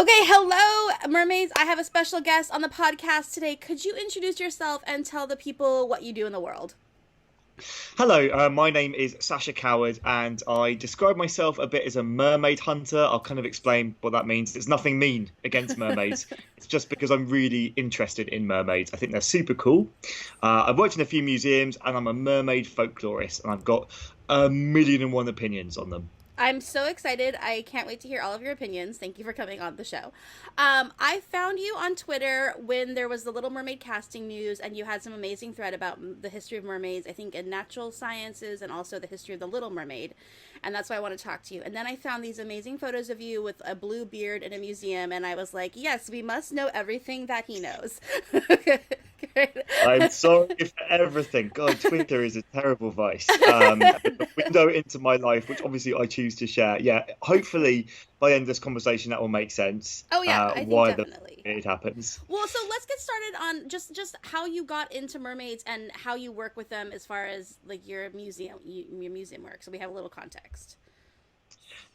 Okay, hello, mermaids. I have a special guest on the podcast today. Could you introduce yourself and tell the people what you do in the world? Hello, my name is Sacha Coward, and I describe myself a bit as a mermaid hunter. I'll kind of explain what that means. It's nothing mean against mermaids. It's just because I'm really interested in mermaids. I think they're super cool. I've worked in a few museums, and I'm a mermaid folklorist, and I've got a million and one opinions on them. I'm so excited. I can't wait to hear all of your opinions. Thank you for coming on the show. I found you on Twitter when there was the Little Mermaid casting news, and you had some amazing thread about the history of mermaids, I think in natural sciences and also the history of the Little Mermaid. And that's why I want to talk to you. And then I found these amazing photos of you with a blue beard in a museum, and I was like, yes, we must know everything that he knows. I'm sorry for everything. God, Twitter is a terrible vice. A window into my life, which obviously I choose to share. Yeah, hopefully by the end of this conversation that will make sense. Oh yeah, I think Why definitely. it happens. Well, so let's get started on just how you got into mermaids and how you work with them as far as like your museum work. So we have a little context.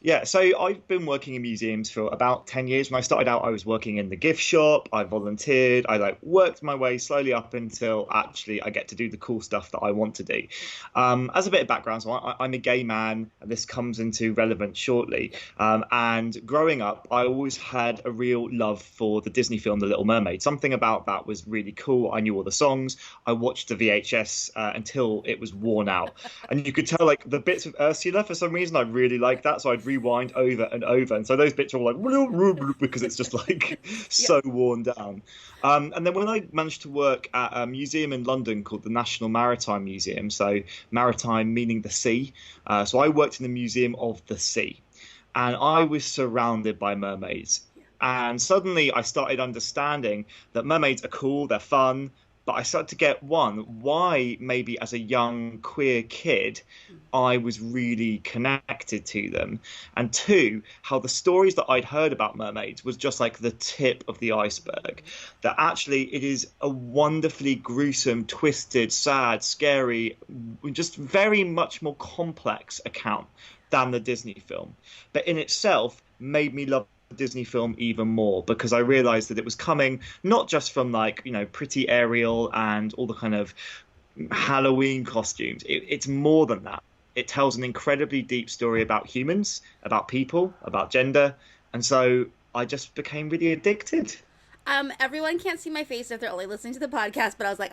Yeah, so I've been working in museums for about 10 years. When I started out, I was working in the gift shop. I volunteered. I worked my way slowly up until actually I get to do the cool stuff that I want to do. As a bit of background, so I'm a gay man, and this comes into relevance shortly. And growing up, I always had a real love for the Disney film The Little Mermaid. Something about that was really cool. I knew all the songs. I watched the VHS until it was worn out. And you could tell the bits of Ursula, for some reason, I really liked that. So I'd rewind over and over, and so those bits are all because it's just so worn down. And then when I managed to work at a museum in London called the National Maritime Museum, so maritime meaning the sea, so I worked in the Museum of the Sea, and I was surrounded by mermaids. And suddenly I started understanding that mermaids are cool, they're fun, but I started to get why maybe as a young queer kid, I was really connected to them. And two, how the stories that I'd heard about mermaids was just like the tip of the iceberg. That actually it is a wonderfully gruesome, twisted, sad, scary, just very much more complex account than the Disney film. But in itself made me love Disney film even more because I realized that it was coming not just from pretty Ariel and all the kind of Halloween costumes. It's more than that. It tells an incredibly deep story about humans, about people, about gender, and so I just became really addicted. Everyone can't see my face if they're only listening to the podcast, but I was like,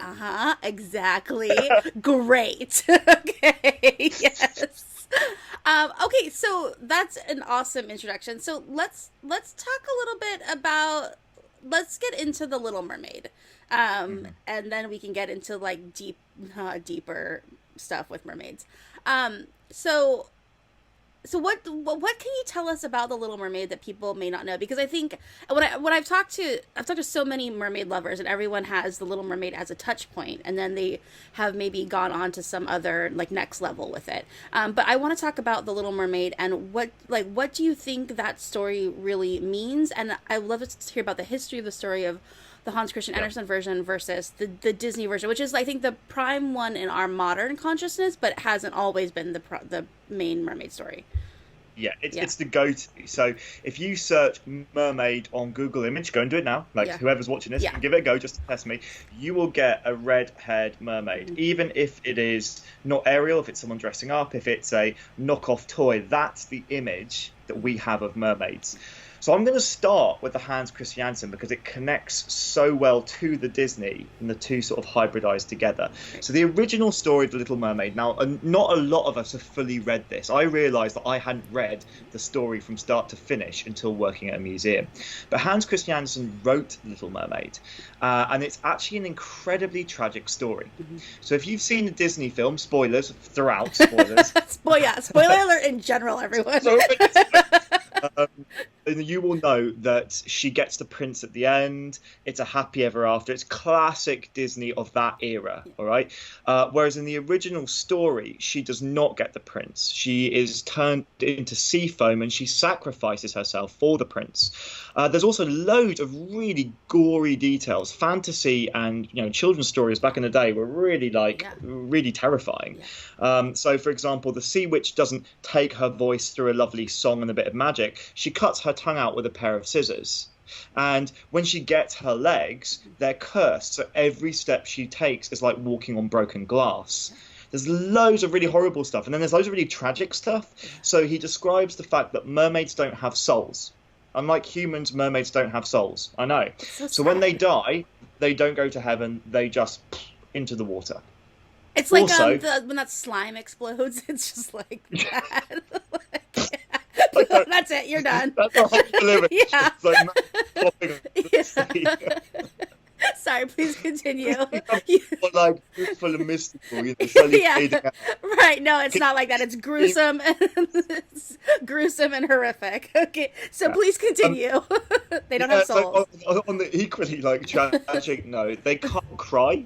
exactly. Great. Okay, yes. Okay, so that's an awesome introduction. So let's talk a little bit about let's get into the Little Mermaid, and then we can get into deeper stuff with mermaids. So so what can you tell us about the Little Mermaid that people may not know? Because I think when I've talked to so many mermaid lovers, and everyone has the Little Mermaid as a touch point, and then they have maybe gone on to some other next level with it. But I want to talk about the Little Mermaid and what do you think that story really means? And I would love to hear about the history of the story of the Hans Christian Andersen version versus the Disney version, which is I think the prime one in our modern consciousness, but it hasn't always been the main mermaid story. It's the go-to. So if you search mermaid on Google Image, go and do it now. Whoever's watching this, give it a go just to test me. You will get a red-haired mermaid, even if it is not Ariel, if it's someone dressing up, if it's a knockoff toy. That's the image that we have of mermaids. So I'm going to start with the Hans Christian Andersen because it connects so well to the Disney and the two sort of hybridized together. So the original story of The Little Mermaid, now not a lot of us have fully read this. I realized that I hadn't read the story from start to finish until working at a museum. But Hans Christian Andersen wrote Little Mermaid, and it's actually an incredibly tragic story. Mm-hmm. So if you've seen the Disney film, spoilers throughout, spoilers. Spoiler alert in general, everyone. You will know that she gets the prince at the end. It's a happy ever after. It's classic Disney of that era, all right? Whereas in the original story, she does not get the prince. She is turned into sea foam and she sacrifices herself for the prince. There's also loads of really gory details. Fantasy and children's stories back in the day were really really terrifying. So, for example, the sea witch doesn't take her voice through a lovely song and a bit of magic. She cuts her her tongue out with a pair of scissors. And when she gets her legs, they're cursed. So every step she takes is like walking on broken glass. There's loads of really horrible stuff. And then there's loads of really tragic stuff. So he describes the fact that mermaids don't have souls. Unlike humans, mermaids don't have souls. I know. So when they die, they don't go to heaven. They just into the water. It's like also, when that slime explodes. It's just like that. That's it. You're done. That's a whole delivery. Yeah. It's like yeah. Sorry, please continue. Like full of mystical, yeah. Right. No, it's not like that. It's gruesome. It's gruesome and horrific. Okay, so please continue. They don't have souls. So on the equally like tragic note, they can't cry.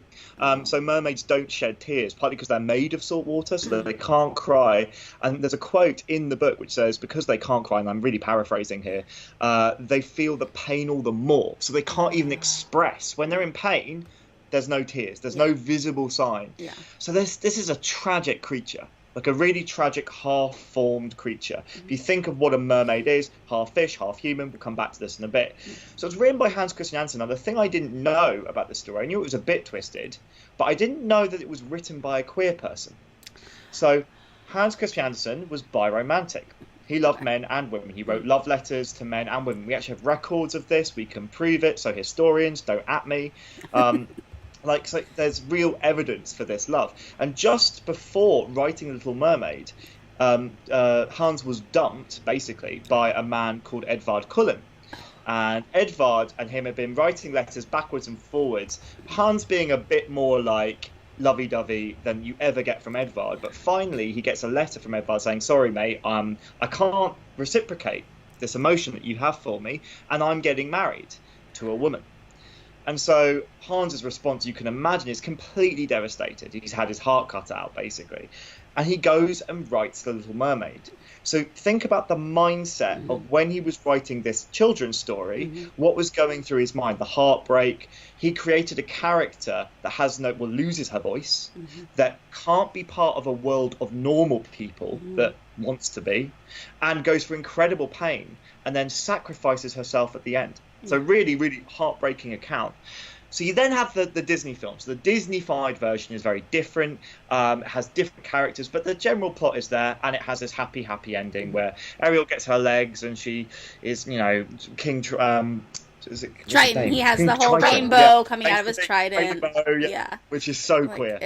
So mermaids don't shed tears, partly because they're made of salt water, so that they can't cry. And there's a quote in the book which says, because they can't cry, and I'm really paraphrasing here, they feel the pain all the more. So they can't even express. When they're in pain, there's no tears. There's no visible sign. Yeah. So this is a tragic creature. Like a really tragic, half-formed creature. If you think of what a mermaid is, half fish, half human, we'll come back to this in a bit. So it's written by Hans Christian Andersen. Now, the thing I didn't know about this story, I knew it was a bit twisted, but I didn't know that it was written by a queer person. So Hans Christian Andersen was biromantic. He loved men and women. He wrote love letters to men and women. We actually have records of this. We can prove it, so historians, don't at me. So there's real evidence for this love. And just before writing Little Mermaid, Hans was dumped, basically, by a man called Edvard Cullen. And Edvard and him had been writing letters backwards and forwards, Hans being a bit more like lovey-dovey than you ever get from Edvard. But finally, he gets a letter from Edvard saying, sorry, mate, I can't reciprocate this emotion that you have for me, and I'm getting married to a woman. And so Hans's response, you can imagine, is completely devastated. He's had his heart cut out, basically. And he goes and writes The Little Mermaid. So think about the mindset of when he was writing this children's story, what was going through his mind, the heartbreak. He created a character that loses her voice, that can't be part of a world of normal people that wants to be, and goes through incredible pain, and then sacrifices herself at the end. So really, really heartbreaking account. So you then have the Disney films. The Disney-fied version is very different. It has different characters, but the general plot is there, and it has this happy, happy ending where Ariel gets her legs, and she is, King Triton. He has the whole rainbow coming out of his trident. Rainbow, which is so queer.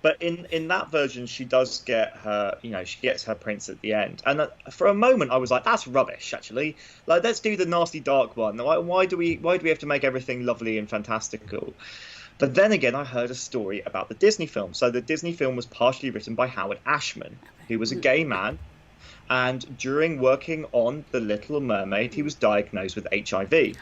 But in that version, she does get her, she gets her prince at the end. And for a moment, I was like, that's rubbish, actually. Like, let's do the nasty dark one. Why do we have to make everything lovely and fantastical? But then again, I heard a story about the Disney film. So the Disney film was partially written by Howard Ashman, who was a gay man. And during working on The Little Mermaid, he was diagnosed with HIV.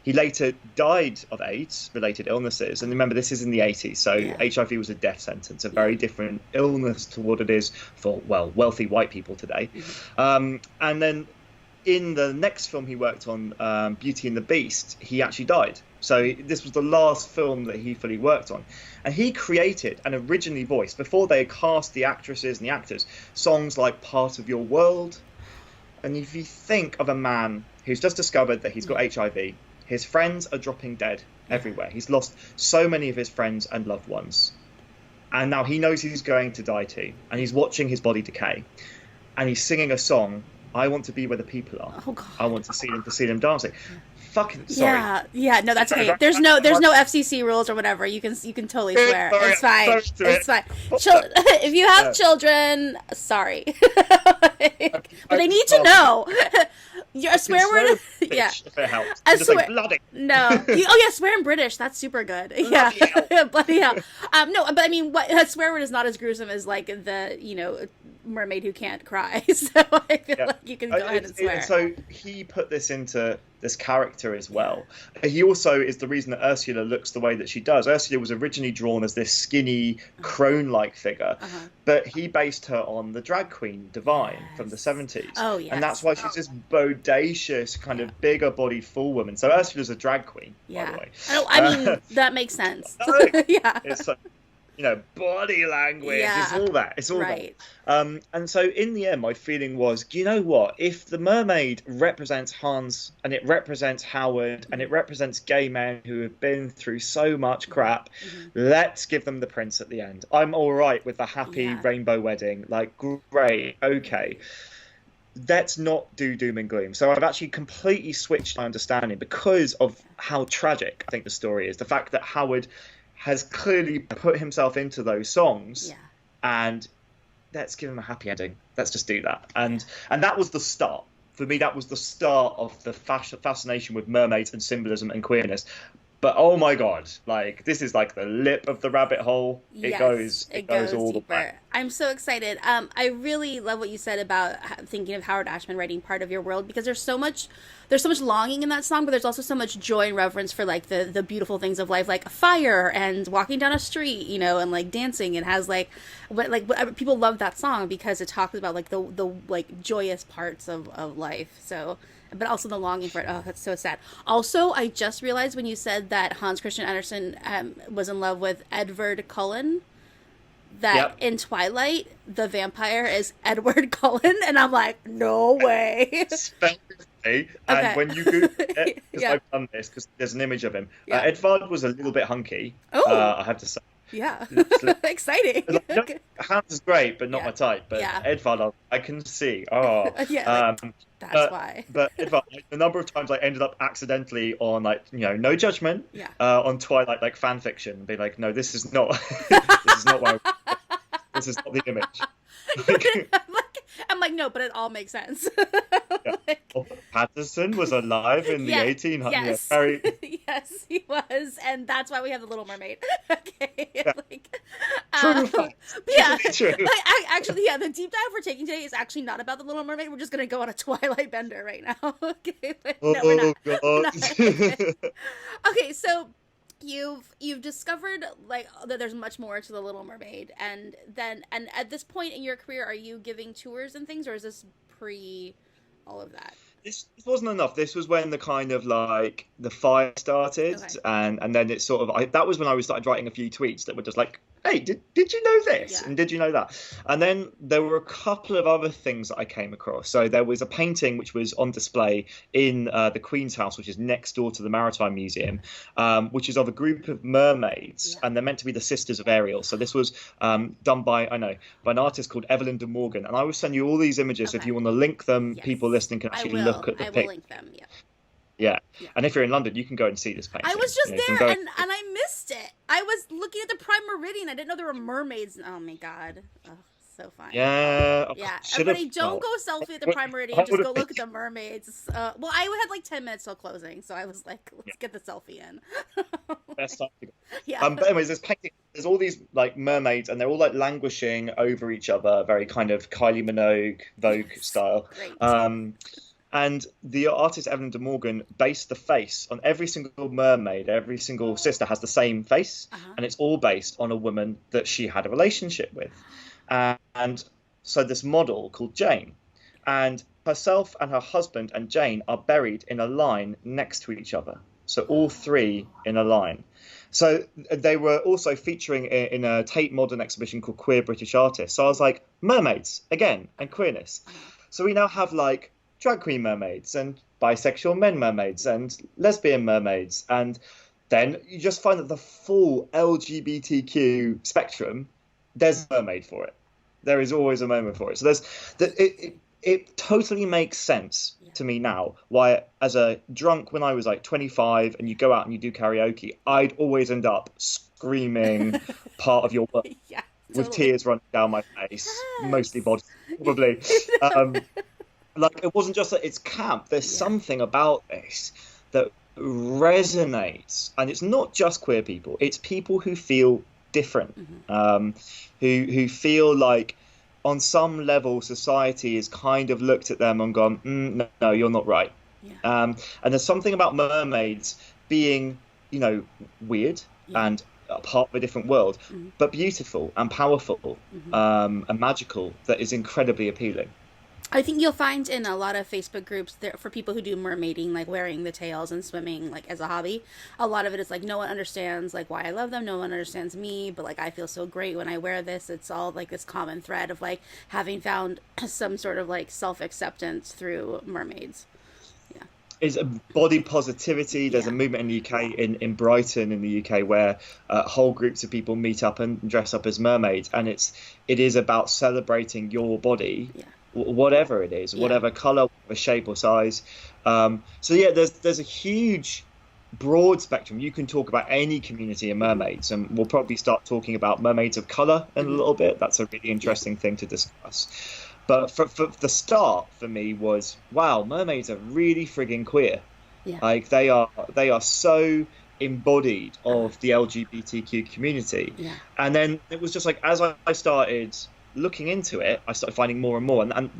He later died of AIDS-related illnesses. And remember, this is in the 80s, so HIV was a death sentence, a very different illness to what it is for, wealthy white people today. And then in the next film he worked on, Beauty and the Beast, he actually died. So this was the last film that he fully worked on. And he created and originally voiced, before they cast the actresses and the actors, songs like Part of Your World. And if you think of a man who's just discovered that he's got HIV, his friends are dropping dead everywhere. He's lost so many of his friends and loved ones. And now he knows he's going to die too. And he's watching his body decay. And he's singing a song, I want to be where the people are. Oh, God. I want to see them dancing. Fucking sorry. Yeah, no, that's okay. There's no FCC rules or whatever. You can totally swear. It's fine. It's fine. If you have children, sorry. But they need to know. A swear word. Yeah. If it helps. I swear. Bloody. No. Swear in British. That's super good. Yeah. Bloody hell. No, but I mean, a swear word is not as gruesome as like the mermaid who can't cry. So I feel like you can go ahead and swear. So he put this into this character as well. He also is the reason that Ursula looks the way that she does. Ursula was originally drawn as this skinny crone-like figure, but he based her on the drag queen Divine from the 70s. Oh, yes. And that's why she's this bodacious, kind of bigger-bodied full woman. So Ursula's a drag queen, by the way. I mean, that makes sense. Yeah. It's body language. Yeah. It's all that. It's all Right. that. And so in the end, my feeling was, you know what? If the mermaid represents Hans, and it represents Howard, and it represents gay men who have been through so much crap, let's give them the prince at the end. I'm all right with the happy rainbow wedding. Like, great, okay. Let's not do doom and gloom. So I've actually completely switched my understanding because of how tragic I think the story is. The fact that Howard has clearly put himself into those songs, and let's give him a happy ending. Let's just do that. And that was the start. For me, that was the start of the fascination with mermaids and symbolism and queerness. But oh my god, like, this is like the lip of the rabbit hole. It goes all deeper. the way. I'm so excited. I really love what you said about thinking of Howard Ashman writing part of your world, because there's so much longing in that song, but there's also so much joy and reverence for like the beautiful things of life, like fire and walking down a street, and like dancing. It has people love that song because it talks about like the like joyous parts of life. So, but also the longing for it. Oh, that's so sad. Also, I just realized when you said that Hans Christian Andersen was in love with Edward Cullen, that in Twilight, the vampire is Edward Cullen, and I'm like, no way. And when you Google it, because I've done this, because there's an image of him, Edvard was a little bit hunky, I have to say. Yeah. Exciting. Hans is great, but not my type. But Edvard, I can see. Oh. That's why. But Edvard, the number of times I ended up accidentally on, like, no judgment, on Twilight, like, fan fiction, be like, no, this is not, this is not what this is not the image. I'm like, no, but it all makes sense. Patterson was alive in the 1800s. Yes. Yes, he was, and that's why we have the Little Mermaid. Okay, True facts. True. Actually, the deep dive we're taking today is actually not about the Little Mermaid. We're just gonna go on a Twilight bender right now. Okay, no, we're not. God. We're not. Okay, so. You've discovered like that there's much more to the Little Mermaid, and at this point in your career, are you giving tours and things, or is this pre all of that? This wasn't enough. This was when the kind of like the fire started, and then it's sort of that was when I started writing a few tweets that were just like, hey, did you know this? And did you know that? And then there were a couple of other things that I came across. So there was a painting which was on display in the Queen's House, which is next door to the Maritime Museum, which is of a group of mermaids, and they're meant to be the sisters of Ariel. So this was done by an artist called Evelyn de Morgan. And I will send you all these images if you want to link them. Yes. People listening can actually look at the picture. I will link them, Yeah, and if you're in London, you can go and see this painting. I was just there, and I missed it. I was looking at the Prime Meridian. I didn't know there were mermaids. Oh my god, so fine. Yeah. Everybody, don't go selfie at the Prime Meridian. Just go look at the mermaids. Well, I had like 10 minutes till closing, so I was like, let's get the selfie in. Best time to go. Yeah. But anyways, this painting, there's all these like mermaids, and they're all like languishing over each other, very kind of Kylie Minogue, Vogue style. Great. And the artist Evelyn de Morgan based the face on every single mermaid. Every single sister has the same face, and it's all based on a woman that she had a relationship with. And so this model called Jane, and herself and her husband and Jane are buried in a line next to each other. So all three in a line. So they were also featuring in a Tate Modern exhibition called Queer British Artists. So I was like, mermaids again, and queerness. So we now have like drag queen mermaids and bisexual men mermaids and lesbian mermaids, and then you just find that the full LGBTQ spectrum, there's a mermaid for it. There is always a moment for it. So it totally makes sense to me now why, as a drunk when I was like 25 and you go out and you do karaoke, I'd always end up screaming part of your work with tears running down my face, mostly body, probably. Like, it wasn't just that it's camp. There's something about this that resonates. And it's not just queer people. It's people who feel different, who feel like on some level society has kind of looked at them and gone, no, you're not right. And there's something about mermaids being, weird and a part of a different world, but beautiful and powerful and magical that is incredibly appealing. I think you'll find in a lot of Facebook groups there for people who do mermaiding, like wearing the tails and swimming like as a hobby. A lot of it is like no one understands like why I love them, no one understands me, but like I feel so great when I wear this. It's all like this common thread of like having found some sort of like self acceptance through mermaids. Yeah. Is a body positivity. There's a movement in the UK, in Brighton in the UK, where whole groups of people meet up and dress up as mermaids, and it is about celebrating your body, whatever it is, whatever color, whatever shape or size. So yeah, there's a huge broad spectrum. You can talk about any community of mermaids, and we'll probably start talking about mermaids of color in a little bit. That's a really interesting thing to discuss. But for the start for me was, wow, mermaids are really frigging queer. Yeah. Like they are so embodied of the LGBTQ community. Yeah. And then it was just like, as I started looking into it, I started finding more and more. And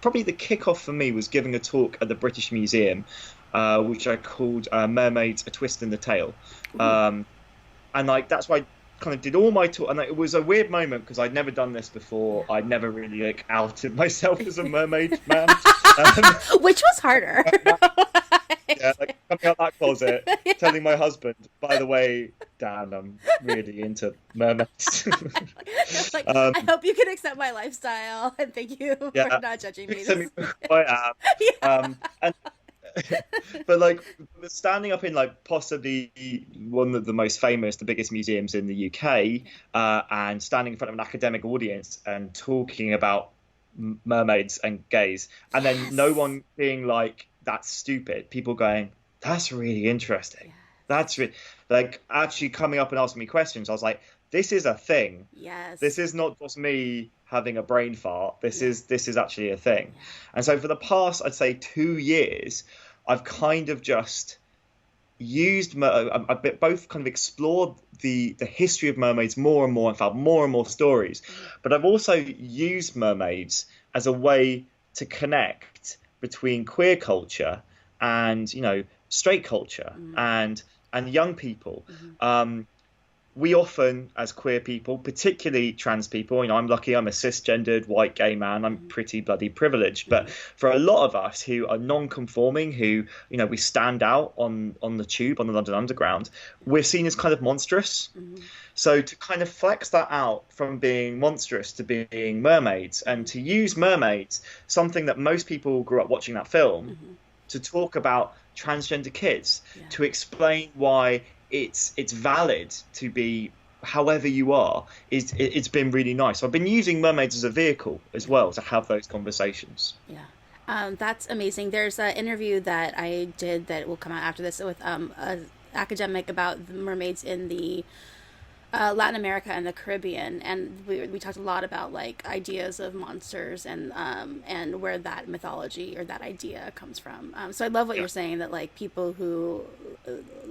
probably the kickoff for me was giving a talk at the British Museum, which I called Mermaids, A Twist in the Tale. And like that's why I kind of did all my talk, and it was a weird moment because I'd never done this before. I'd never really like outed myself as a mermaid man, which was harder. Yeah, like coming out that closet, telling my husband, by the way, Dan, I'm really into mermaids. Like, I hope you can accept my lifestyle, and thank you for not judging me. I am. And but like standing up in like possibly one of the most famous, the biggest museums in the UK, and standing in front of an academic audience and talking about mermaids and gays, and then no one being like, that's stupid, people going, that's really interesting, that's really, like actually coming up and asking me questions. I was like, this is a thing. Yes. This is not just me having a brain fart. This is actually a thing. And so for the past, I'd say 2 years, I've kind of just used, I've both kind of explored the history of mermaids more and more and found more and more stories. But I've also used mermaids as a way to connect between queer culture and, you know, straight culture and young people. We often, as queer people, particularly trans people, you know, I'm lucky, I'm a cisgendered white gay man, I'm pretty bloody privileged. But for a lot of us who are non-conforming, who, you know, we stand out on the tube, on the London Underground, we're seen as kind of monstrous. So to kind of flex that out from being monstrous to being mermaids, and to use mermaids, something that most people grew up watching that film, to talk about transgender kids, to explain why it's valid to be however you are, it's been really nice. So I've been using mermaids as a vehicle as well to have those conversations. That's amazing. There's an interview that I did that will come out after this with an academic about the mermaids in the Latin America and the Caribbean, and we talked a lot about like ideas of monsters and where that mythology or that idea comes from. So I love what you're saying, that like people who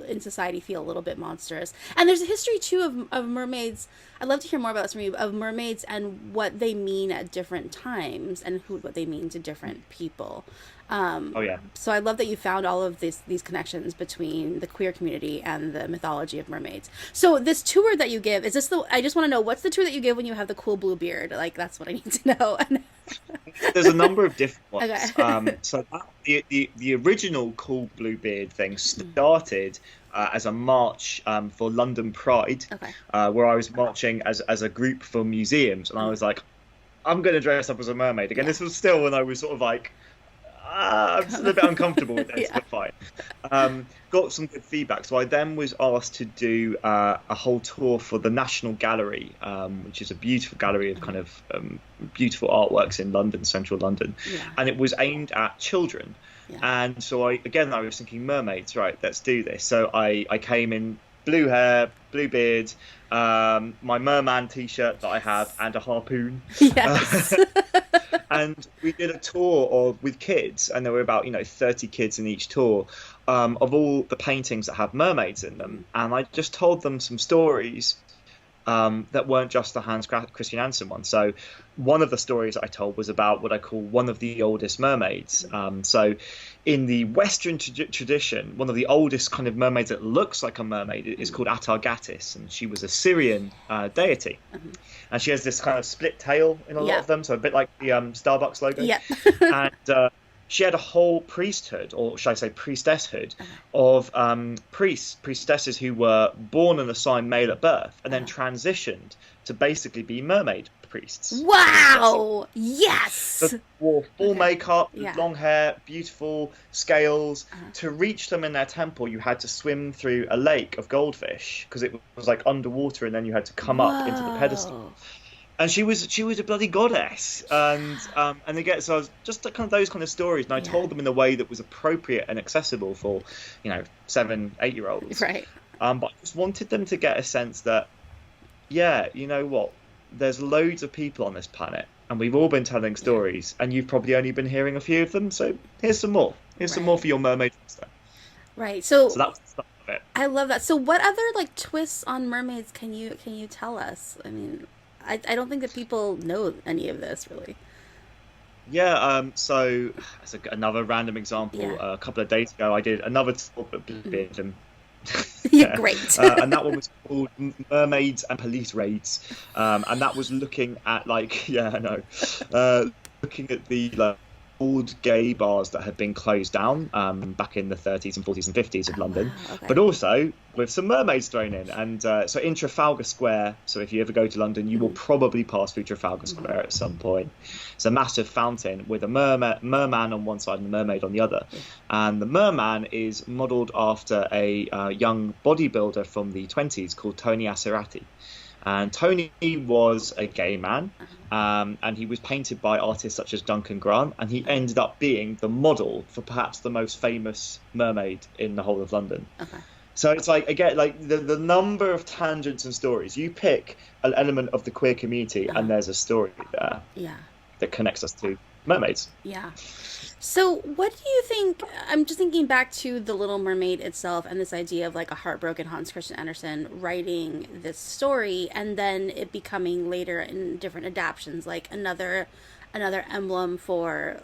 in society feel a little bit monstrous, and there's a history too of mermaids. I'd love to hear more about this from you, of mermaids and what they mean at different times and what they mean to different people. So I love that you found all of these connections between the queer community and the mythology of mermaids. So this tour that you give, is this I just want to know, what's the tour that you give when you have the cool blue beard? Like, that's what I need to know. There's a number of different ones. Okay. So the original cool blue beard thing started as a march for London Pride, where I was marching as a group for museums, and I was like, I'm going to dress up as a mermaid again. This was still when I was sort of like, I'm just a bit uncomfortable with this, but fine. Got some good feedback. So I then was asked to do a whole tour for the National Gallery, which is a beautiful gallery of kind of beautiful artworks in London, central London. And it was aimed at children. And so I was thinking, mermaids, right, let's do this. So I came in blue hair, blue beard, my merman t-shirt that I have, and a harpoon. Yes. And we did a tour with kids, and there were about 30 kids in each tour, of all the paintings that have mermaids in them. And I just told them some stories that weren't just the Christian Andersen one. So one of the stories I told was about what I call one of the oldest mermaids. So in the Western tradition, one of the oldest kind of mermaids that looks like a mermaid is called Atargatis, and she was a Syrian deity. And she has this kind of split tail in a lot of them, so a bit like the Starbucks logo. And she had a whole priesthood, or should I say priestesshood, of priestesses who were born and assigned male at birth, and then transitioned to basically be mermaid priests. Wow! Yes! So wore full makeup, long hair, beautiful scales. To reach them in their temple, you had to swim through a lake of goldfish, because it was like underwater, and then you had to come up into the pedestal. And she was a bloody goddess, and again, so I was just kind of those kind of stories, and I told them in a way that was appropriate and accessible for, 7, 8-year-olds. Right. But I just wanted them to get a sense that, you know what, there's loads of people on this planet, and we've all been telling stories, and you've probably only been hearing a few of them. So here's some more. Here's some more for your mermaid sister. Right. So that was the start of it. I love that. So what other twists on mermaids can you tell us? I mean, I don't think that people know any of this, really. Yeah, so as another random example, a couple of days ago, I did another talk great. And that one was called Mermaids and Police Raids, and that was looking at looking at the old gay bars that had been closed down back in the 30s and 40s and 50s of London, but also with some mermaids thrown in. And so in Trafalgar Square, so if you ever go to London, you will probably pass through Trafalgar Square at some point. It's a massive fountain with a merman on one side and a mermaid on the other. And the merman is modelled after a young bodybuilder from the 20s called Tony Aserati. And Tony was a gay man, and he was painted by artists such as Duncan Grant, and he ended up being the model for perhaps the most famous mermaid in the whole of London. So it's again, the number of tangents and stories. You pick an element of the queer community, and there's a story there that connects us to mermaids. Yeah. So what do you think, I'm just thinking back to The Little Mermaid itself and this idea of a heartbroken Hans Christian Andersen writing this story and then it becoming later in different adaptions, another emblem for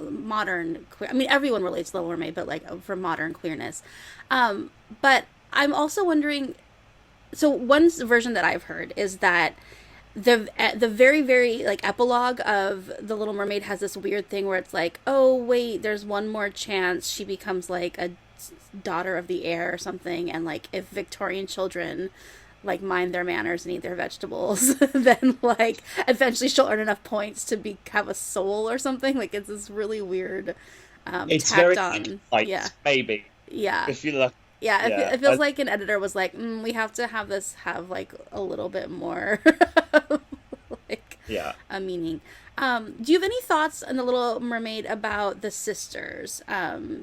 modern queer. I mean, everyone relates to Little Mermaid, but for modern queerness. But I'm also wondering, so one version that I've heard is that the very, very epilogue of The Little Mermaid has this weird thing where it's oh wait, there's one more chance she becomes a daughter of the air or something, and if Victorian children mind their manners and eat their vegetables, then eventually she'll earn enough points to have a soul or something. It's this really weird it's tacked very on. Maybe if you look. It feels like an editor was we have to have this have a little bit more a meaning. Do you have any thoughts on The Little Mermaid about the sisters?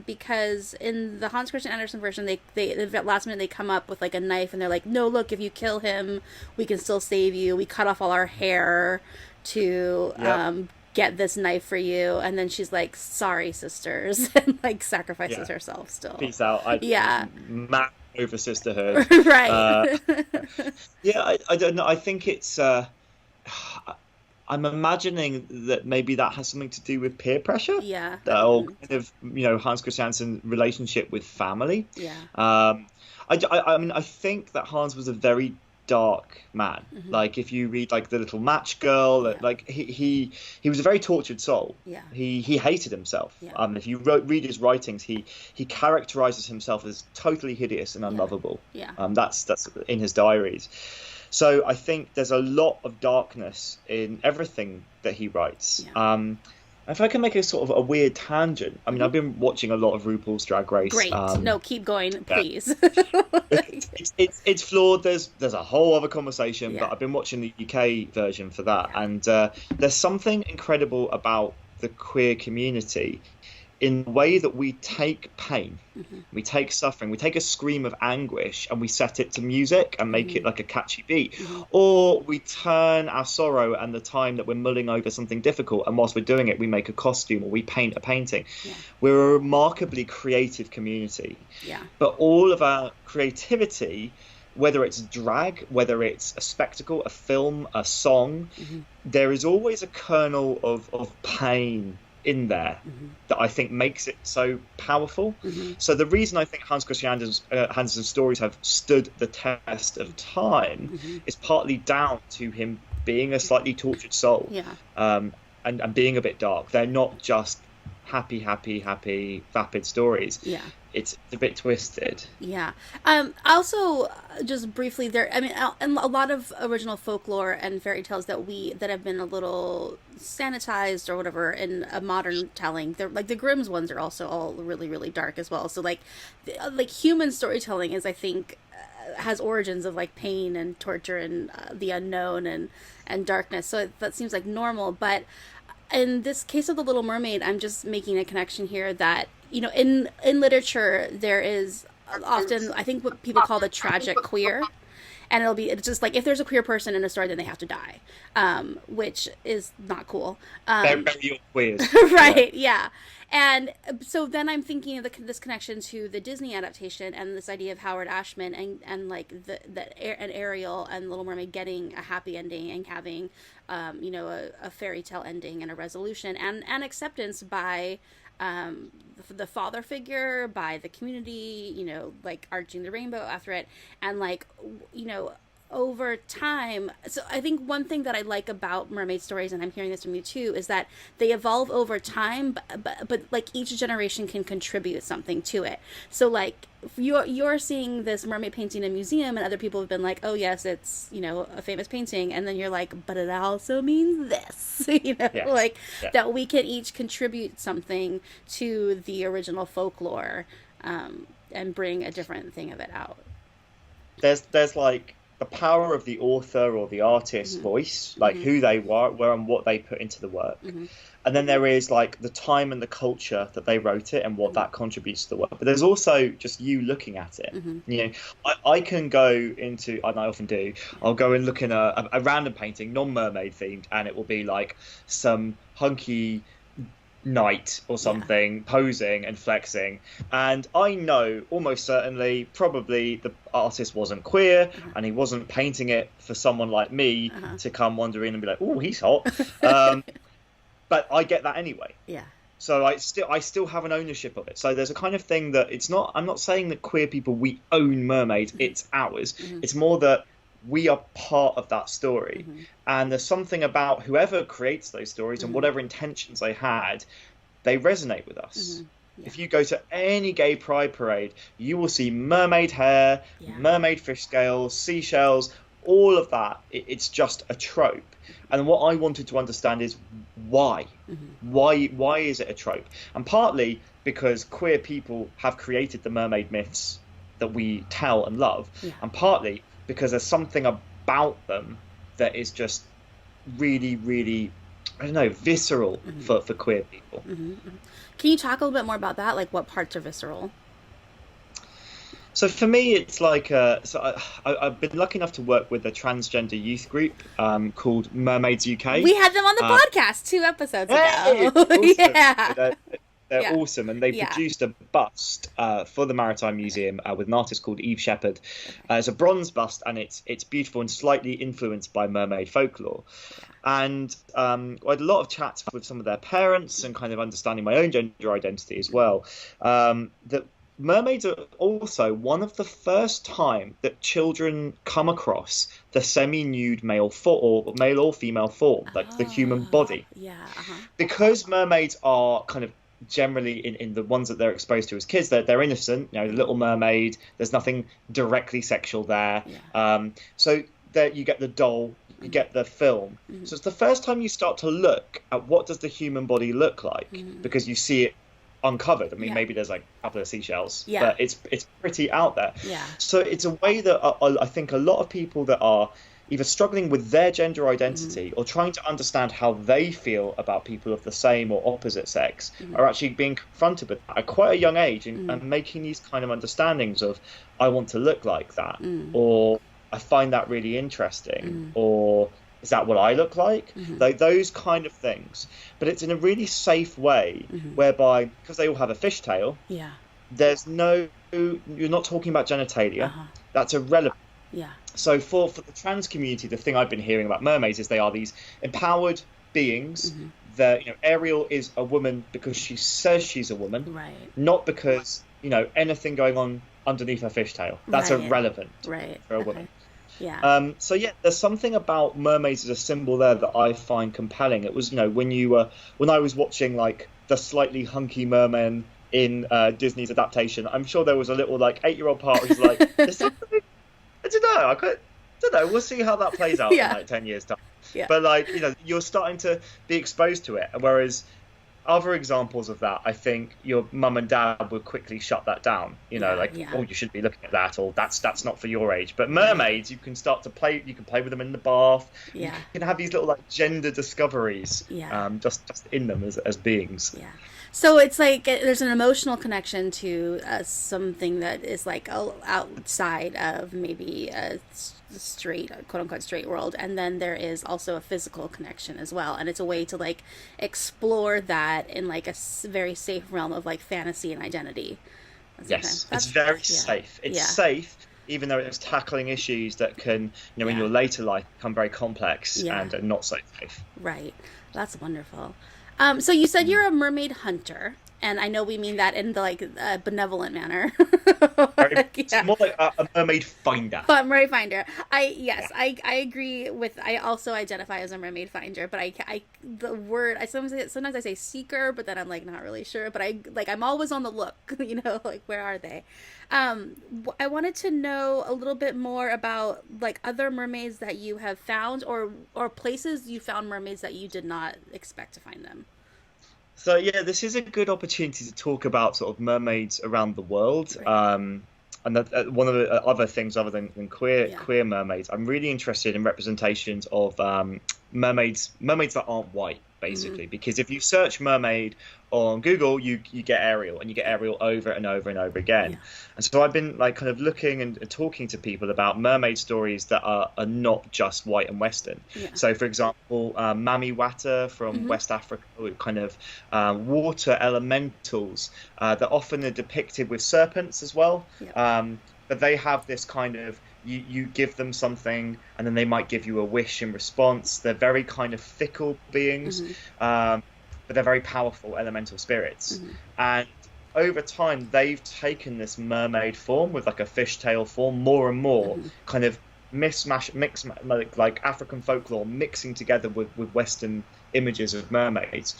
Because in the Hans Christian Andersen version, they at last minute they come up with a knife and they're no, look, if you kill him, we can still save you. We cut off all our hair to get this knife for you, and then she's sorry sisters, and sacrifices herself still. Peace out. Mad over sisterhood. Right. I don't know, I think it's I'm imagining that maybe that has something to do with peer pressure, or kind of Hans Christian Andersen's relationship with family. I mean, I think that Hans was a very dark man. If you read The Little Match Girl, he was a very tortured soul. He hated himself. If you read his writings, he characterizes himself as totally hideous and unlovable. That's in his diaries. So I think there's a lot of darkness in everything that he writes. If I can make a sort of a weird tangent, I mean, I've been watching a lot of RuPaul's Drag Race. Great. No, keep going, please. It's flawed. There's a whole other conversation, but I've been watching the UK version for that. And there's something incredible about the queer community in the way that we take pain, we take suffering, we take a scream of anguish and we set it to music and make it a catchy beat. Or we turn our sorrow and the time that we're mulling over something difficult, and whilst we're doing it, we make a costume or we paint a painting. We're a remarkably creative community. But all of our creativity whether it's drag, whether it's a spectacle, a film, a song, there is always a kernel of pain in there that I think makes it so powerful. So the reason I think Hans Christian Andersen's stories have stood the test of time is partly down to him being a slightly tortured soul, and being a bit dark. They're not just happy, vapid stories. It's a bit twisted. Also, just briefly, and a lot of original folklore and fairy tales that have been a little sanitized or whatever in a modern telling, they're like the Grimm's ones are also all really, really dark as well. So like human storytelling is, I think, has origins of like pain and torture and the unknown and darkness. So that seems like normal, but in this case of the Little Mermaid, I'm just making a connection here that, in literature, there is often, I think, what people call the tragic queer. And it's just like, if there's a queer person in a story, then they have to die, which is not cool. Very queers. Right, yeah. And so then I'm thinking of this connection to the Disney adaptation and this idea of Howard Ashman and like and Ariel and Little Mermaid getting a happy ending and having, a fairy tale ending and a resolution and acceptance by the father figure, by the community, like arching the rainbow after it, and like, over time. So I think one thing that I like about mermaid stories, and I'm hearing this from you too, is that they evolve over time, but like each generation can contribute something to it. So like you're seeing this mermaid painting in a museum, and other people have been like, oh yes, it's a famous painting, and then you're like, but it also means this, that we can each contribute something to the original folklore, and bring a different thing of it out. There's like the power of the author or the artist's voice, like who they were and what they put into the work. And then there is like the time and the culture that they wrote it and what that contributes to the work. But there's also just you looking at it. I can go into, and I often do, I'll go and look in a random painting, non-mermaid themed, and it will be like some hunky knight or something posing and flexing, and I know almost certainly probably the artist wasn't queer and he wasn't painting it for someone like me to come wandering and be like, oh, he's hot. But I get that anyway. So I still have an ownership of it. So there's a kind of thing that I'm not saying that queer people, we own mermaids, it's ours. It's more that we are part of that story. And there's something about whoever creates those stories and whatever intentions they had, they resonate with us. If you go to any gay pride parade, you will see mermaid hair, mermaid fish scales, seashells, all of that. It's just a trope. And what I wanted to understand is why. Why is it a trope? And partly because queer people have created the mermaid myths that we tell and love, and partly because there's something about them that is just really, really, I don't know, visceral for queer people. Can you talk a little bit more about that? Like, what parts are visceral? So for me, it's like, I've been lucky enough to work with a transgender youth group called Mermaids UK. We had them on the podcast 2 episodes ago. Awesome. They're awesome, and they produced a bust for the Maritime Museum with an artist called Eve Shepherd. It's a bronze bust, and it's beautiful and slightly influenced by mermaid folklore. And I had a lot of chats with some of their parents and kind of understanding my own gender identity as well. That mermaids are also one of the first time that children come across the semi-nude male or female form, like the human body. Because mermaids are kind of generally in the ones that they're exposed to as kids, they're innocent. The Little Mermaid, there's nothing directly sexual there. So there you get the doll, you get the film. So it's the first time you start to look at what does the human body look like, because you see it uncovered. I mean, maybe there's like a couple of seashells, but it's pretty out there. So it's a way that I think a lot of people that are either struggling with their gender identity or trying to understand how they feel about people of the same or opposite sex are actually being confronted with that at quite a young age and making these kind of understandings of, I want to look like that, or I find that really interesting, or is that what I look like? Like those kind of things. But it's in a really safe way whereby, because they all have a fishtail, there's you're not talking about genitalia. That's irrelevant. Yeah. So for the trans community, the thing I've been hearing about mermaids is they are these empowered beings. That, Ariel is a woman because she says she's a woman, right? Not because anything going on underneath her fishtail. That's irrelevant, right? For a woman. Yeah. So yeah, there's something about mermaids as a symbol there that I find compelling. It was when I was watching like the slightly hunky merman in Disney's adaptation. I'm sure there was a little like 8-year-old part who's like, is that, I don't know. I don't know. We'll see how that plays out in like 10 years time. Yeah. But like, you're starting to be exposed to it. Whereas other examples of that, I think your mum and dad would quickly shut that down. Oh, you shouldn't be looking at that, or that's not for your age. But mermaids, you can start to play. You can play with them in the bath. Yeah. You can have these little like gender discoveries. Yeah. Just in them as beings. Yeah. So it's like there's an emotional connection to something that is like outside of maybe a straight, quote unquote, straight world, and then there is also a physical connection as well, and it's a way to like explore that in like a very safe realm of like fantasy and identity. Yes, it's very safe. It's safe, even though it's tackling issues that can, in your later life become very complex and not so safe. Right. That's wonderful. So you said you're a mermaid hunter, and I know we mean that in the like benevolent manner. It's more like a mermaid finder. But mermaid finder. I agree with. I also identify as a mermaid finder, but the word sometimes I say seeker, but then I'm like not really sure. But I'm always on the look. Like where are they? I wanted to know a little bit more about like other mermaids that you have found, or places you found mermaids that you did not expect to find them. So yeah, this is a good opportunity to talk about sort of mermaids around the world. Right. And one of the other things other than queer mermaids, I'm really interested in representations of mermaids that aren't white, basically. Because if you search mermaid on Google, you get Ariel, and you get Ariel over and over and over again. And so I've been like kind of looking and talking to people about mermaid stories that are not just white and Western. So for example, Mami Wata from West Africa, kind of water elementals that often are depicted with serpents as well. But they have this kind of, you give them something and then they might give you a wish in response. They're very kind of fickle beings, but they're very powerful elemental spirits. And over time, they've taken this mermaid form with like a fishtail form more and more, kind of mix like African folklore mixing together with Western images of mermaids.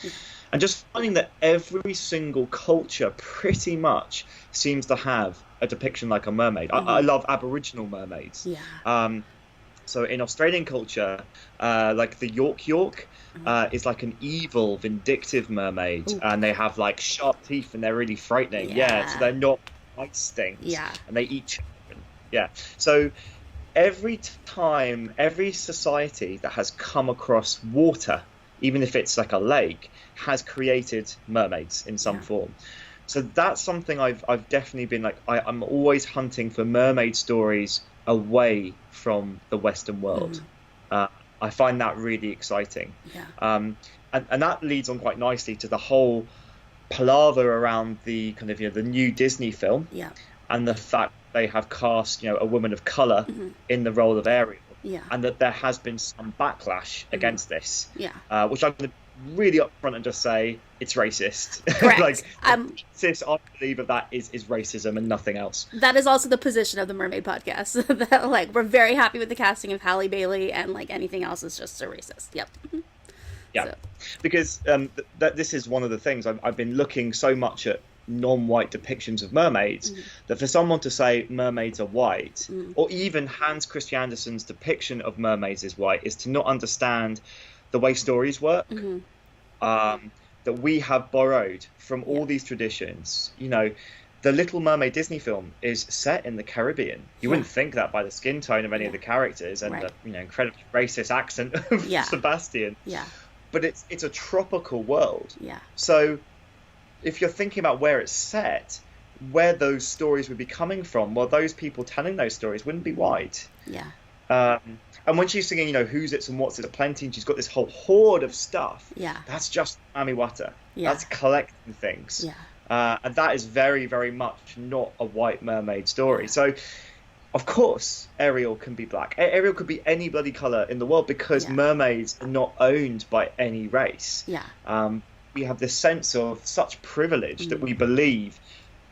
And just finding that every single culture pretty much seems to have a depiction like a mermaid. I love Aboriginal mermaids. So in Australian culture, like the York is like an evil, vindictive mermaid, and they have like sharp teeth and they're really frightening. So they're not ice things, and they eat children. So every society that has come across water, even if it's like a lake, has created mermaids in some form. So that's something I've definitely been like, I'm always hunting for mermaid stories away from the Western world. I find that really exciting. And that leads on quite nicely to the whole palaver around the kind of the new Disney film, and the fact they have cast a woman of color in the role of Ariel, and that there has been some backlash against this, which I'm going to really upfront and just say it's racist. Correct. Like, I believe that is racism and nothing else. That is also the position of the Mermaid podcast. That, like, we're very happy with the casting of Halle Bailey, and like anything else is just a racist. Because this is one of the things I've been looking so much at non-white depictions of mermaids that for someone to say mermaids are white, or even Hans Christian Andersen's depiction of mermaids is white, is to not understand the way stories work, that we have borrowed from all these traditions. The Little Mermaid Disney film is set in the Caribbean. You wouldn't think that by the skin tone of any of the characters and the incredibly racist accent of Sebastian. But it's a tropical world. So if you're thinking about where it's set, where those stories would be coming from, well, those people telling those stories wouldn't be white. And when she's singing, who's it's and what's it aplenty, and she's got this whole horde of stuff. That's just Mami Wata. That's collecting things. And that is very, very much not a white mermaid story. So of course, Ariel can be black. Ariel could be any bloody color in the world because Yeah. mermaids are not owned by any race. Yeah. We have this sense of such privilege that we believe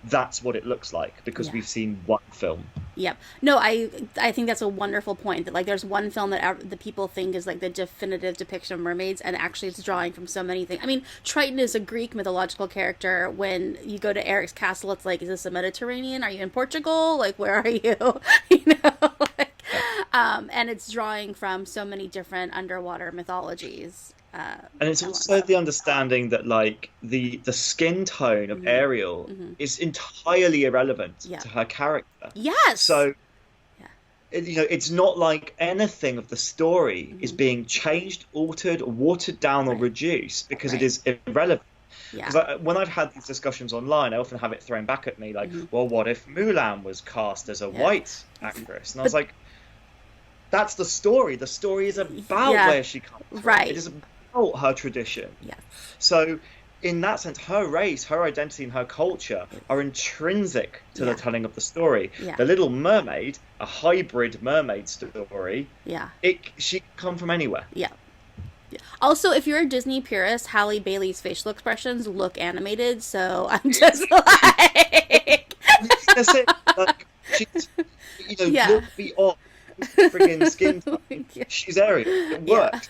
that's what it looks like because we've seen one film. Yep. No, I think that's a wonderful point, that like there's one film that the people think is like the definitive depiction of mermaids, and actually it's drawing from so many things. I mean, Triton is a Greek mythological character. When you go to Eric's castle, it's like, is this a Mediterranean? Are you in Portugal? Like, where are you? You know, like, and it's drawing from so many different underwater mythologies. And it's also the understanding that like the skin tone of Ariel is entirely irrelevant to her character. Yes. So you know, it's not like anything of the story is being changed, altered, or watered down or reduced because it is irrelevant. Because when I've had these discussions online, I often have it thrown back at me like, well, what if Mulan was cast as a white actress? And I was like, that's the story. The story is about where she comes from. Right. It is about her tradition. Yeah. So in that sense, her race, her identity, and her culture are intrinsic to the telling of the story. Yeah. The Little Mermaid, a hybrid mermaid story, she can come from anywhere. Yeah. Also, if you're a Disney purist, Halle Bailey's facial expressions look animated, so I'm just like... That's it. Like, she's, look beyond friggin' skin tone. She's Ariel. It works.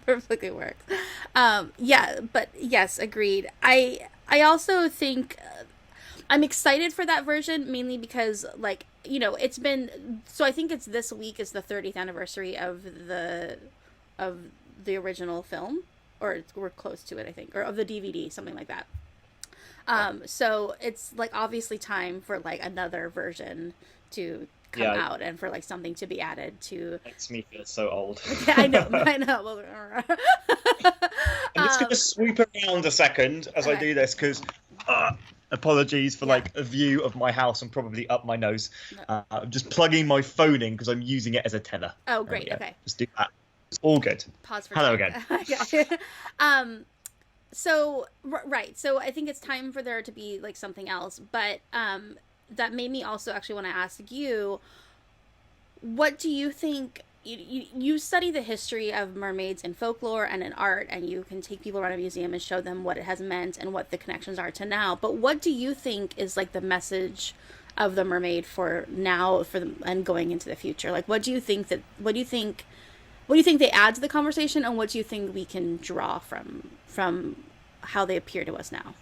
Perfectly works. But yes, agreed. I also think I'm excited for that version, mainly because, like, you know, it's been, so I think it's this week is the 30th anniversary of the original film, or we're close to it, I think, or of the DVD, something like that. So it's like obviously time for like another version to come out, and for like something to be added to. Makes me feel so old. I know. I'm just going to sweep around a second as I do this, because apologies for like a view of my house and probably up my nose. I'm just plugging my phone in because I'm using it as a tether. Oh, great. Okay. Just do that. It's all good. Pause for Hello again. So I think it's time for there to be like something else, but that made me also actually want to ask you, what do you think? You study the history of mermaids in folklore and in art, and you can take people around a museum and show them what it has meant and what the connections are to now. But what do you think is like the message of the mermaid for now, and going into the future? Like, what do you think they add to the conversation, and what do you think we can draw from how they appear to us now?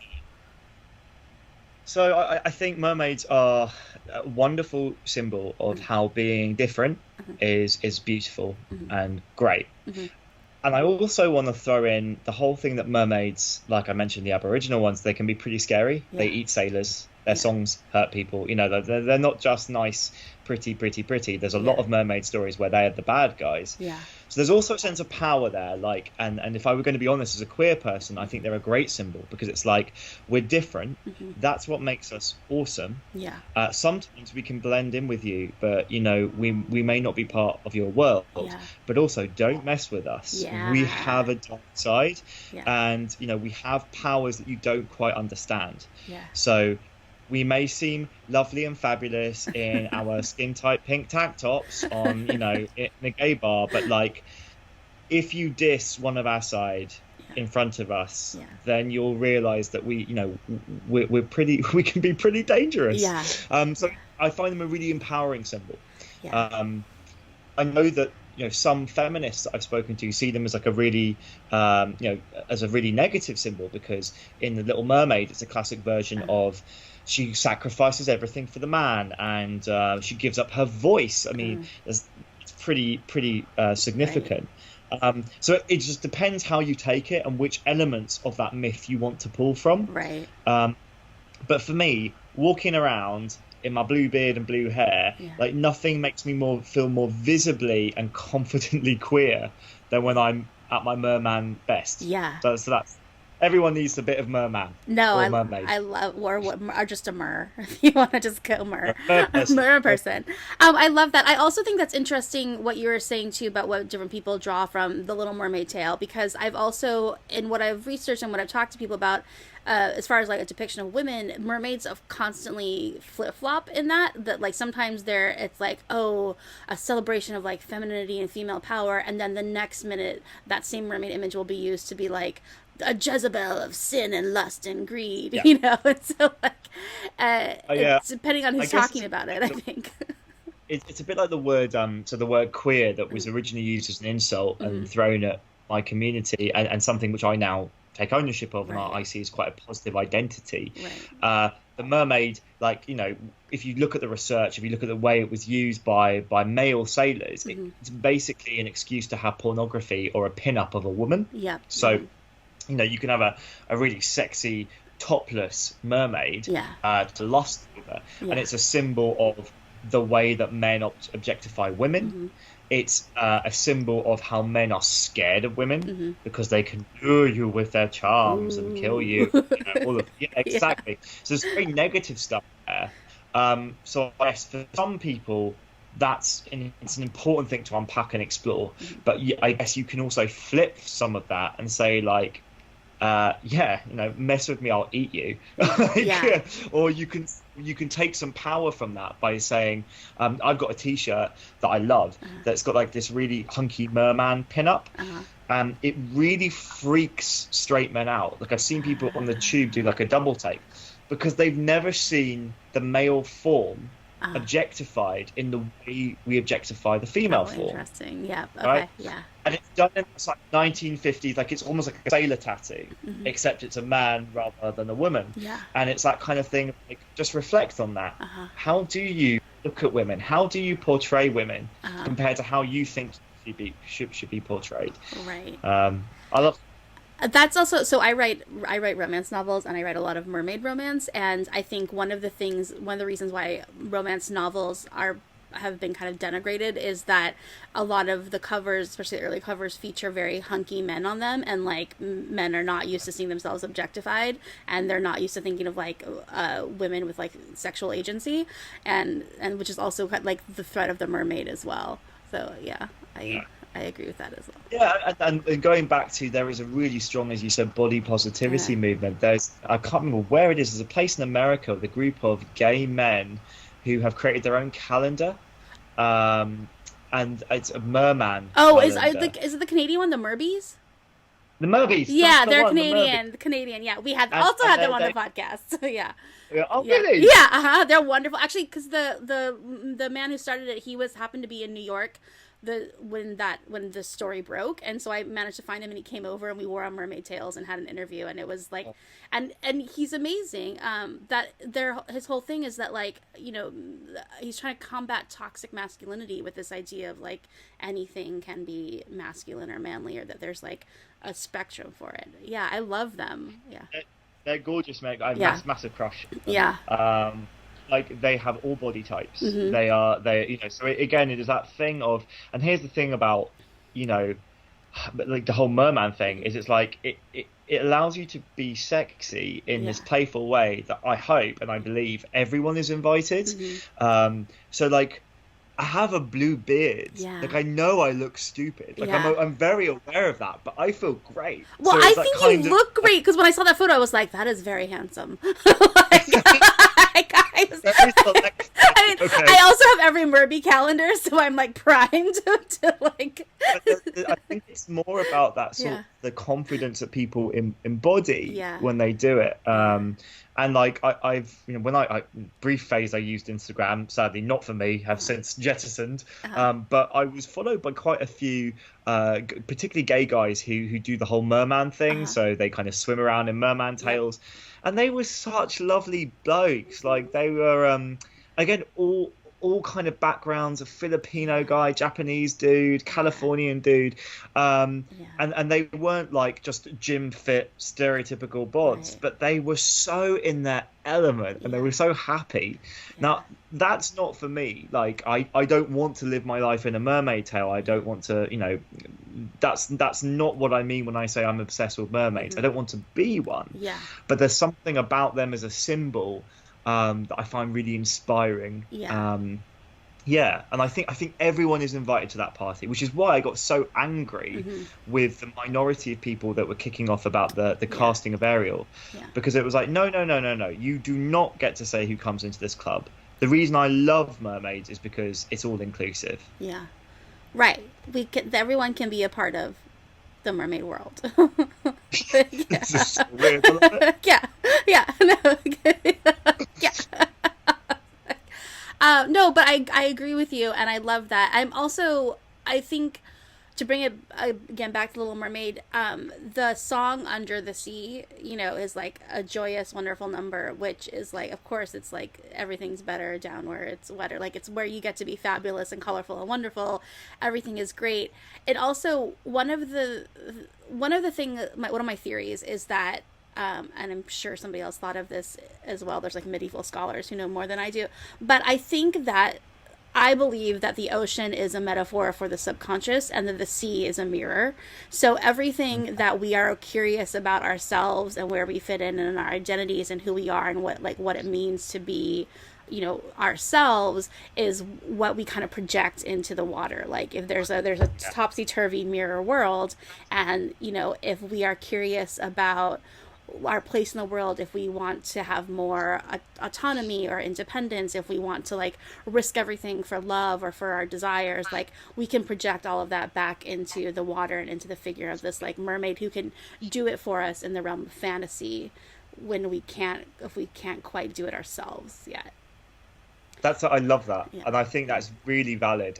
So I think mermaids are a wonderful symbol of how being different is beautiful and great. And I also want to throw in the whole thing that mermaids, like I mentioned, the Aboriginal ones, they can be pretty scary. They eat sailors. Their songs hurt people. You know, they're not just nice, pretty. There's a lot of mermaid stories where they are the bad guys. Yeah. So there's also a sense of power there. Like, and if I were going to be honest, as a queer person, I think they're a great symbol, because it's like, we're different. That's what makes us awesome. Yeah. Sometimes we can blend in with you, but you know, we may not be part of your world. Yeah. But also, don't mess with us. Yeah. We have a dark side, Yeah. and you know, we have powers that you don't quite understand. Yeah. So we may seem lovely and fabulous in our skin tight pink tank tops on, you know, in a gay bar, but like, if you diss one of our side in front of us, then you'll realize that we can be pretty dangerous. Yeah. So I find them a really empowering symbol. Yeah. I know that, you know, some feminists that I've spoken to see them as like a really, as a really negative symbol, because in The Little Mermaid, it's a classic version of, she sacrifices everything for the man, and she gives up her voice. I mean, it's pretty significant. Right. So it just depends how you take it and which elements of that myth you want to pull from. Right. But for me, walking around in my blue beard and blue hair, like nothing makes me feel more visibly and confidently queer than when I'm at my merman best. Yeah. So that's everyone needs a bit of merman No, or mermaid. I love or just a mer. If you want to just go mer, Person. mer person. I love that. I also think that's interesting what you were saying too about what different people draw from the Little Mermaid tale, because I've also, in what I've researched and what I've talked to people about, as far as like a depiction of women, mermaids have constantly flip flop in that like sometimes it's like, oh, a celebration of like femininity and female power, and then the next minute that same mermaid image will be used to be like a Jezebel of sin and lust and greed, Yeah. you know. And so like, Yeah. it's depending on who's I guess talking about it, I think. it's a bit like the word so the word queer that was originally used as an insult and thrown at my community, and something which I now take ownership of, and I see as quite a positive identity. The mermaid, like, you know, if you look at the research, if you look at the way it was used by male sailors, it's basically an excuse to have pornography or a pin-up of a woman. So you know, you can have a really sexy topless mermaid to lust over, and it's a symbol of the way that men objectify women. It's a symbol of how men are scared of women because they can lure you with their charms and kill you. All of exactly. So there's very negative stuff there. So I guess for some people, it's an important thing to unpack and explore. But I guess you can also flip some of that and say, like, mess with me, I'll eat you. Or you can take some power from that by saying, I've got a t-shirt that I love that's got like this really hunky merman pin-up, and it really freaks straight men out. Like, I've seen people on the tube do like a double take because they've never seen the male form objectified in the way we objectify the female form. Interesting. Yeah. Okay. Right? Yeah. And it's done in this like 1950s, like it's almost like a sailor tattoo, except it's a man rather than a woman. And it's that kind of thing. Like, just reflect on that. How do you look at women? How do you portray women compared to how you think should be portrayed? Right. I love. That's also, so I write romance novels, and I write a lot of mermaid romance, and I think one of the reasons why romance novels have been kind of denigrated is that a lot of the covers, especially the early covers, feature very hunky men on them, and like men are not used to seeing themselves objectified, and they're not used to thinking of like women with like sexual agency, and which is also kind of like the threat of the mermaid as well. So I agree with that as well. Yeah, and going back to, there is a really strong, as you said, body positivity movement. I can't remember where it is. There's a place in America with a group of gay men who have created their own calendar, and it's a merman. Oh, is it the Canadian one, the Merbies? The Merbies. Yeah, they're Canadian. The Canadian. Yeah, we had had them on the podcast. So yeah. Oh, really? Yeah. They're wonderful. Actually, because the man who started it, he happened to be in New York when the story broke, and so I managed to find him, and he came over, and we wore on Mermaid Tales and had an interview, and it was like, and he's amazing. That his whole thing is that, like, you know, he's trying to combat toxic masculinity with this idea of like anything can be masculine or manly, or that there's like a spectrum for it. Yeah, I love them. Yeah, they're gorgeous, mate. I have massive crush. Yeah. Like, they have all body types. They so again, it is that thing of, and here's the thing about, you know, like the whole merman thing is, it's like it allows you to be sexy in this playful way that I hope and I believe everyone is invited. So like, I have a blue beard. Like, I know I look stupid. Like, I'm very aware of that, but I feel great. Well, so I think you look great, because when I saw that photo, I was like, that is very handsome. I also have every Merby calendar, so I'm like primed to like. I think it's more about that sort of the confidence that people embody when they do it. And like, I've, you know, when I brief phase I used Instagram, sadly not for me, have since jettisoned. But I was followed by quite a few, particularly gay guys who do the whole merman thing. So they kind of swim around in merman tails, and they were such lovely blokes. Like, they were again all all kind of backgrounds, a Filipino guy, Japanese dude, Californian dude, and they weren't like just gym fit stereotypical bods, but they were so in their element and they were so happy. Now that's not for me. Like I don't want to live my life in a mermaid tale. I don't want to, you know, that's not what I mean when I say I'm obsessed with mermaids. I don't want to be one. But there's something about them as a symbol that I find really inspiring. And I think everyone is invited to that party, which is why I got so angry with the minority of people that were kicking off about the casting of Ariel, because it was like, no, you do not get to say who comes into this club. The reason I love Mermaids is because it's all inclusive. Everyone can be a part of the mermaid world. This is so weird. No, but I agree with you, and I love that. I think, to bring it again back to Little Mermaid, the song Under the Sea, you know, is like a joyous, wonderful number, which is like, of course, it's like everything's better down where it's wetter. Like, it's where you get to be fabulous and colorful and wonderful. Everything is great. It also, one of my theories is that, and I'm sure somebody else thought of this as well. There's like medieval scholars who know more than I do. But I believe that the ocean is a metaphor for the subconscious and that the sea is a mirror. So everything that we are curious about ourselves and where we fit in and our identities and who we are and what it means to be, you know, ourselves is what we kind of project into the water. Like if there's a topsy-turvy mirror world, and, you know, if we are curious about our place in the world, if we want to have more autonomy or independence, if we want to like risk everything for love or for our desires, like we can project all of that back into the water and into the figure of this like mermaid who can do it for us in the realm of fantasy if we can't quite do it ourselves yet. I love that, and I think that's really valid.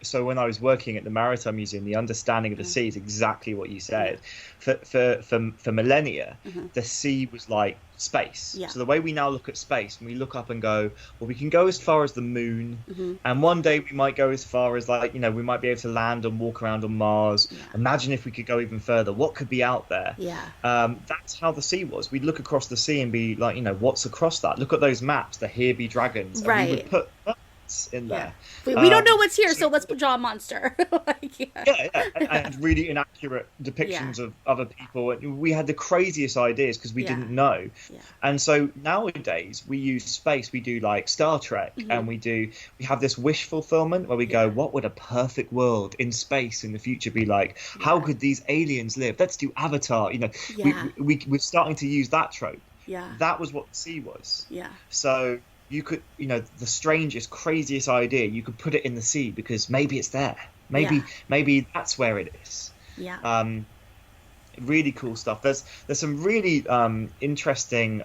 So when I was working at the Maritime Museum, the understanding of the sea is exactly what you said. For millennia, the sea was like space. So the way we now look at space, and we look up and go, well, we can go as far as the moon, and one day we might go as far as, like, you know, we might be able to land and walk around on Mars. Imagine if we could go even further. What could be out there? That's how the sea was. We'd look across the sea and be like, you know, what's across that? Look at those maps, the here be dragons. And we would put in there. We don't know what's here, so let's draw a monster. And really inaccurate depictions of other people. And we had the craziest ideas because we didn't know. And so nowadays we use space. We do like Star Trek, and we have this wish fulfillment where we go, what would a perfect world in space in the future be like? How could these aliens live? Let's do Avatar. You know, we're starting to use that trope. That was what the sea was. So you could, you know, the strangest, craziest idea, you could put it in the sea because maybe it's there. Maybe that's where it is. Really cool stuff. There's some really interesting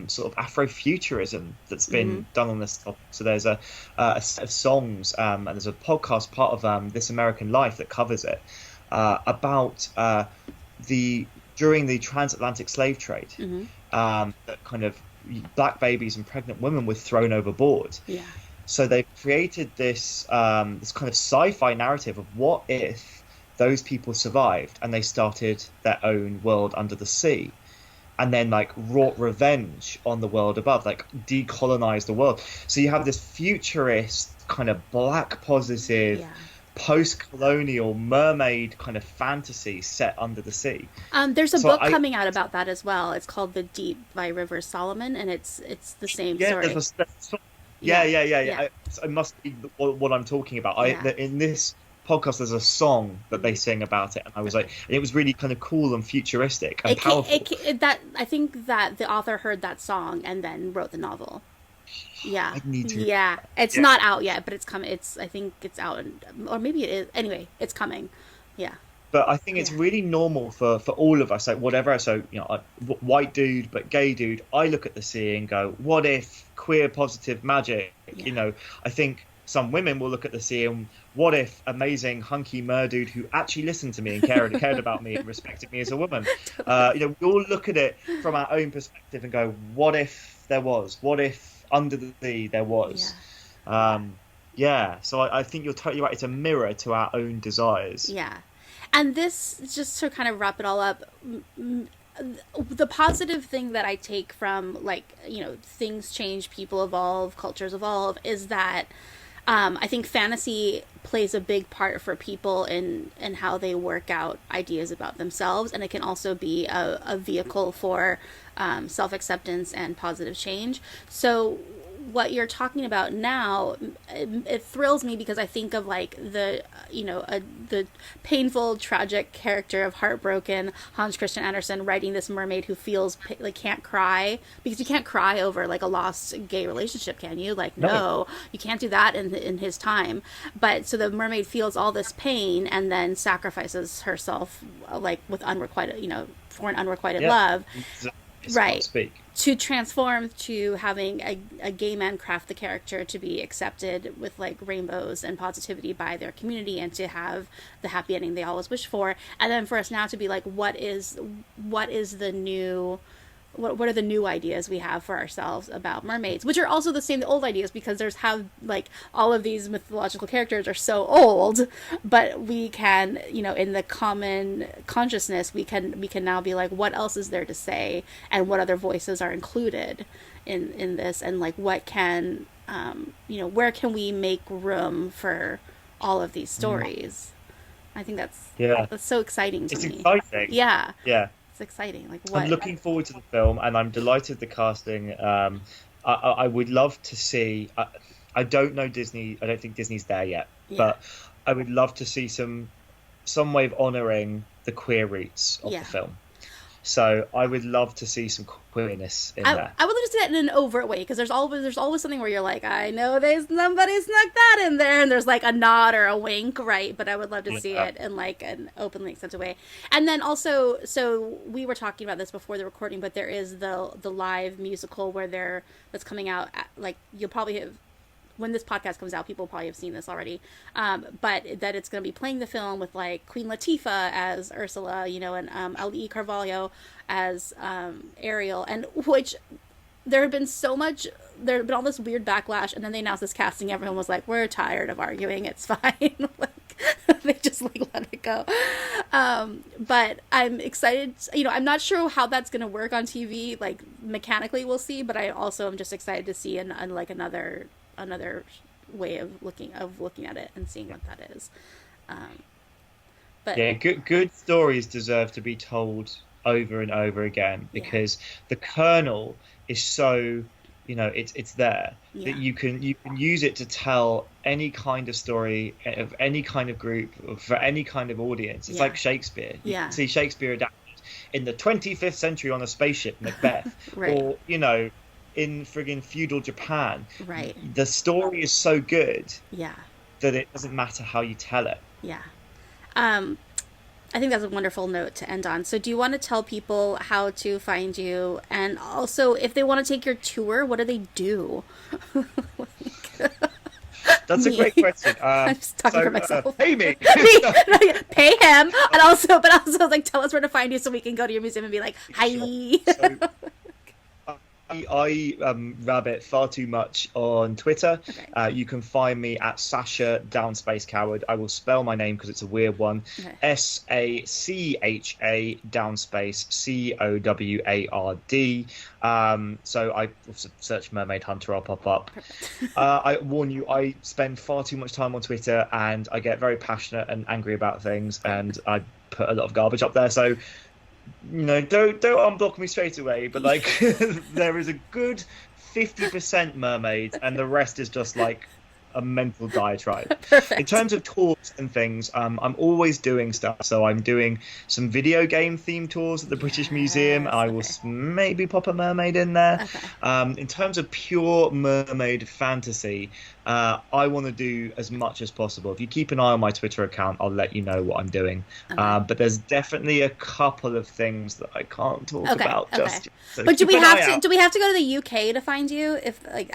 sort of Afrofuturism that's been done on this topic. So there's a set of songs, and there's a podcast part of This American Life that covers it, about during the transatlantic slave trade, that kind of black babies and pregnant women were thrown overboard. So they created this kind of sci-fi narrative of what if those people survived and they started their own world under the sea, and then like wrought revenge on the world above, like decolonized the world. So you have this futurist kind of black positive post-colonial mermaid kind of fantasy set under the sea. There's a book coming out about that as well. It's called The Deep by Rivers Solomon, and it's the same story. It must be what I'm talking about. In this podcast there's a song that they sing about it, and I was like, it was really kind of cool and futuristic and powerful. I think that the author heard that song and then wrote the novel. I need to. It's not out yet, but it's coming. I think it's out, or maybe it is. Anyway, it's coming. But I think it's really normal for all of us, like whatever. So, you know, white dude, but gay dude. I look at the sea and go, what if queer positive magic? You know, I think some women will look at the sea and what if amazing hunky mer dude who actually listened to me and cared about me and respected me as a woman. You know, we all look at it from our own perspective and go, what if there was? What if under the sea there was? Yeah, so I think you're totally right. It's a mirror to our own desires. Yeah. And this, just to kind of wrap it all up, the positive thing that I take from, like, you know, things change, people evolve, cultures evolve, is that I think fantasy plays a big part for people in how they work out ideas about themselves, and it can also be a vehicle for self-acceptance and positive change. So what you're talking about now, it thrills me because I think of like the, you know, the painful, tragic character of heartbroken Hans Christian Andersen writing this mermaid who feels like can't cry, because you can't cry over like a lost gay relationship, can you? Like, no, you can't do that in his time. But so the mermaid feels all this pain and then sacrifices herself, like with unrequited, you know, for an unrequited love. Right. To transform to having a gay man craft the character to be accepted with like rainbows and positivity by their community, and to have the happy ending they always wish for. And then for us now to be like, what is the new, what are the new ideas we have for ourselves about mermaids, which are also the same, the old ideas, because there's have like all of these mythological characters are so old, but we can, you know, in the common consciousness, we can now be like, what else is there to say, and what other voices are included in this, and like what can, you know, where can we make room for all of these stories. I think that's so exciting to me. It's exciting. Yeah. Yeah. Exciting. Like, what? I'm looking forward to the film, and I'm delighted the casting. I would love to see. I don't know Disney. I don't think Disney's there yet, but I would love to see some way of honouring the queer roots of the film. So I would love to see some queerness in there. I would love to see that in an overt way, because there's always something where you're like, I know there's somebody snuck that in there, and there's like a nod or a wink, right? But I would love to see it in like an openly accepted way. And then also, so we were talking about this before the recording, but there is the live musical that's coming out. Like, you'll probably have, when this podcast comes out, people probably have seen this already, but that it's going to be playing the film with like Queen Latifah as Ursula, you know, and Ali Carvalho as Ariel, and which there had been all this weird backlash, and then they announced this casting. Everyone was like, we're tired of arguing, it's fine. Like, they just like let it go. But I'm excited, you know, I'm not sure how that's going to work on TV, like mechanically we'll see, but I also am just excited to see like another way of looking at it and seeing what that is. But yeah, good stories deserve to be told over and over again, because the kernel is so, you know, it's there that you can use it to tell any kind of story of any kind of group or for any kind of audience. It's like Shakespeare. You can see Shakespeare adapted in the 25th century on a spaceship, Macbeth, right. Or, you know, in friggin' feudal Japan. Right. The story is so good that it doesn't matter how you tell it. Yeah. I think that's a wonderful note to end on. So do you want to tell people how to find you? And also, if they want to take your tour, what do they do? That's a great question. I'm just talking for myself. Pay me. Pay him. And also, like, tell us where to find you so we can go to your museum and be like, hi. Sure. So, I rabbit far too much on Twitter. Okay. You can find me at Sacha Coward. I will spell my name because it's a weird one. Okay. SACHA COWARD. So I search Mermaid Hunter, I'll pop up. I warn you, I spend far too much time on Twitter, and I get very passionate and angry about things, and I put a lot of garbage up there. So, you know, don't unblock me straight away, but like there is a good 50% mermaids, and the rest is just like a mental diatribe. Perfect. In terms of tours and things, I'm always doing stuff. So I'm doing some video game themed tours at the British Museum. I will maybe pop a mermaid in there. In terms of pure mermaid fantasy, I want to do as much as possible. If you keep an eye on my Twitter account, I'll let you know what I'm doing. But there's definitely a couple of things that I can't talk about just yet. So but do we have to go to the UK to find you? If like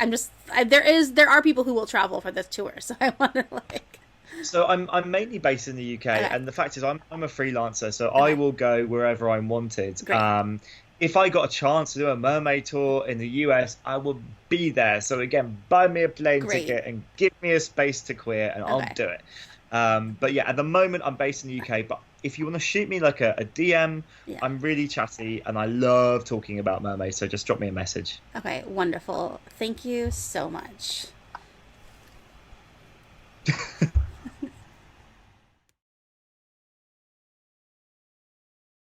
there are people who will travel for this tour, so I want to like. So I'm mainly based in the UK, and the fact is I'm a freelancer, so I will go wherever I'm wanted. if I got a chance to do a mermaid tour in the US, I would be there. So again, buy me a plane Great. ticket and give me a space to queer, and I'll Okay. do it. But yeah, at the moment I'm based in the UK. But if you want to shoot me like a DM, Yeah. I'm really chatty and I love talking about mermaids. So just drop me a message. Okay, wonderful. Thank you so much.